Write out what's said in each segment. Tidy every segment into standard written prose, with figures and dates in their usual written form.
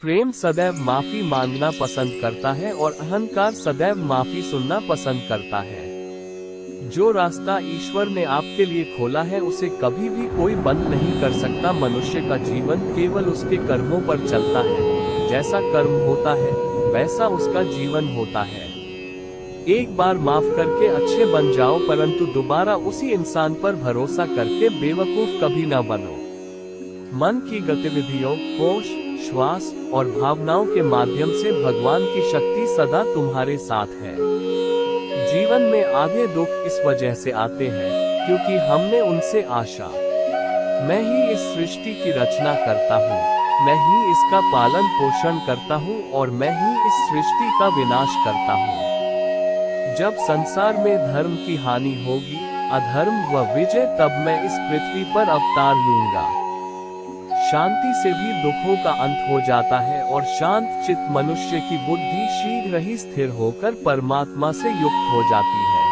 प्रेम सदैव माफी मांगना पसंद करता है और अहंकार सदैव माफी सुनना पसंद करता है। जो रास्ता ईश्वर ने आपके लिए खोला है उसे कभी भी कोई बंद नहीं कर सकता। मनुष्य का जीवन केवल उसके कर्मों पर चलता है। जैसा कर्म होता है वैसा उसका जीवन होता है। एक बार माफ करके अच्छे बन जाओ, परंतु दोबारा उसी इंसान पर भरोसा करके बेवकूफ कभी न बनो। मन की गतिविधियों, होश, श्वास और भावनाओं के माध्यम से भगवान की शक्ति सदा तुम्हारे साथ है। जीवन में आधे दुख इस वजह से आते हैं क्योंकि हमने उनसे आशा। मैं ही इस सृष्टि की रचना करता हूँ, मैं ही इसका पालन पोषण करता हूँ और मैं ही इस सृष्टि का विनाश करता हूँ। जब संसार में धर्म की हानि होगी, अधर्म व विजय, तब मैं इस पृथ्वी पर अवतार लूंगा। शांति से भी दुखों का अंत हो जाता है और शांत चित्त मनुष्य की बुद्धि शीघ्र ही स्थिर होकर परमात्मा से युक्त हो जाती है।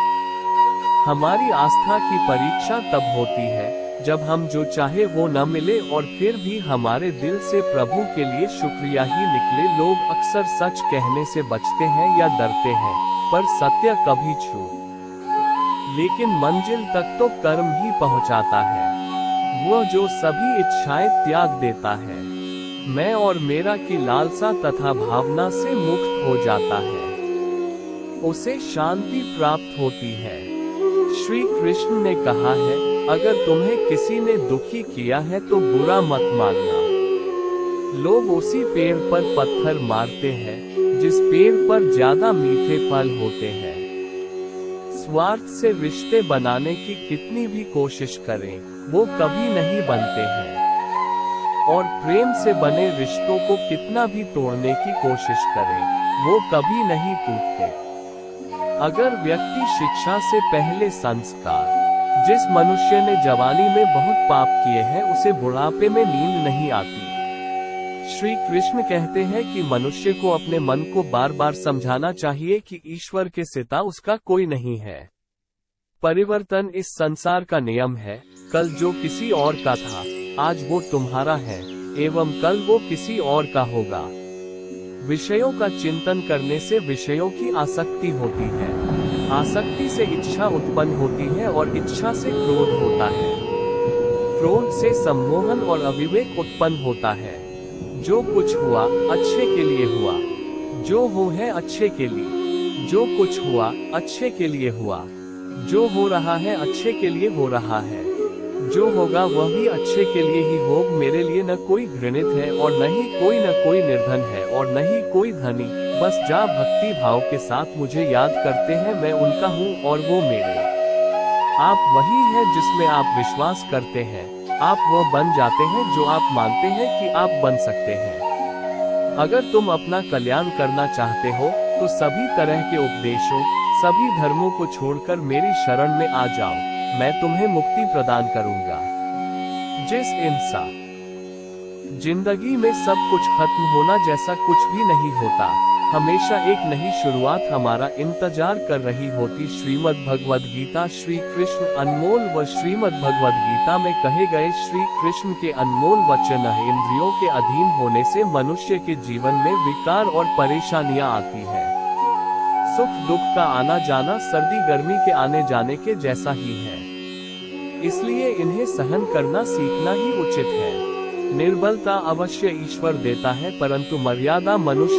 हमारी आस्था की परीक्षा तब होती है जब हम जो चाहे वो न मिले और फिर भी हमारे दिल से प्रभु के लिए शुक्रिया ही निकले। लोग अक्सर सच कहने से बचते हैं या डरते हैं, पर सत्य कभी छू लेकिन मंजिल तक तो कर्म ही पहुंचाता है। वह जो सभी इच्छाएं त्याग देता है, मैं और मेरा की लालसा तथा भावना से मुक्त हो जाता है, उसे शांति प्राप्त होती है। श्री कृष्ण ने कहा है, अगर तुम्हें किसी ने दुखी किया है तो बुरा मत मानना। लोग उसी पेड़ पर पत्थर मारते हैं जिस पेड़ पर ज्यादा मीठे फल होते हैं। स्वार्थ से रिश्ते बनाने की कितनी भी कोशिश करें, वो कभी नहीं बनते हैं। और प्रेम से बने रिश्तों को कितना भी तोड़ने की कोशिश करें, वो कभी नहीं टूटते। अगर व्यक्ति शिक्षा से पहले संस्कार, जिस मनुष्य ने जवानी में बहुत पाप किए हैं उसे बुढ़ापे में नींद नहीं आती। श्री कृष्ण कहते हैं कि मनुष्य को अपने मन को बार बार समझाना चाहिए कि ईश्वर के सिवा उसका कोई नहीं है। परिवर्तन इस संसार का नियम है। कल जो किसी और का था, आज वो तुम्हारा है एवं कल वो किसी और का होगा। विषयों का चिंतन करने से विषयों की आसक्ति होती है, आसक्ति से इच्छा उत्पन्न होती है और इच्छा से क्रोध होता है, क्रोध से सम्मोहन और अविवेक उत्पन्न होता है। जो कुछ हुआ अच्छे के लिए हुआ, जो हो है अच्छे के लिए, जो कुछ हुआ अच्छे के लिए हुआ, जो हो रहा है अच्छे के लिए हो रहा है, जो होगा वह भी अच्छे के लिए ही होग। मेरे लिए न कोई घृणित है और न कोई निर्धन है और न ही कोई धनी। बस जा भक्ति भाव के साथ मुझे याद करते हैं, मैं उनका हूँ और वो मेरे। आप वही है जिसमें आप विश्वास करते हैं, आप वह बन जाते हैं जो आप मानते हैं कि आप बन सकते हैं। अगर तुम अपना कल्याण करना चाहते हो तो सभी तरह के उपदेशों, सभी धर्मों को छोड़कर मेरी शरण में आ जाओ, मैं तुम्हें मुक्ति प्रदान करूंगा। जिस इंसान जिंदगी में सब कुछ खत्म होना जैसा कुछ भी नहीं होता, हमेशा एक नई शुरुआत हमारा इंतजार कर रही होती। श्रीमद् भगवद गीता श्री कृष्ण अनमोल व श्रीमद् भगवद गीता में कहे गए श्री कृष्ण के अनमोल वचन है, इंद्रियों के अधीन होने से मनुष्य के जीवन में विकार और परेशानियां आती है। सुख दुख का आना जाना सर्दी गर्मी के आने जाने के जैसा ही है, इसलिए इन्हें सहन करना सीखना ही उचित है। निर्बलता अवश्य ईश्वर देता है, परंतु मर्यादा मनुष्य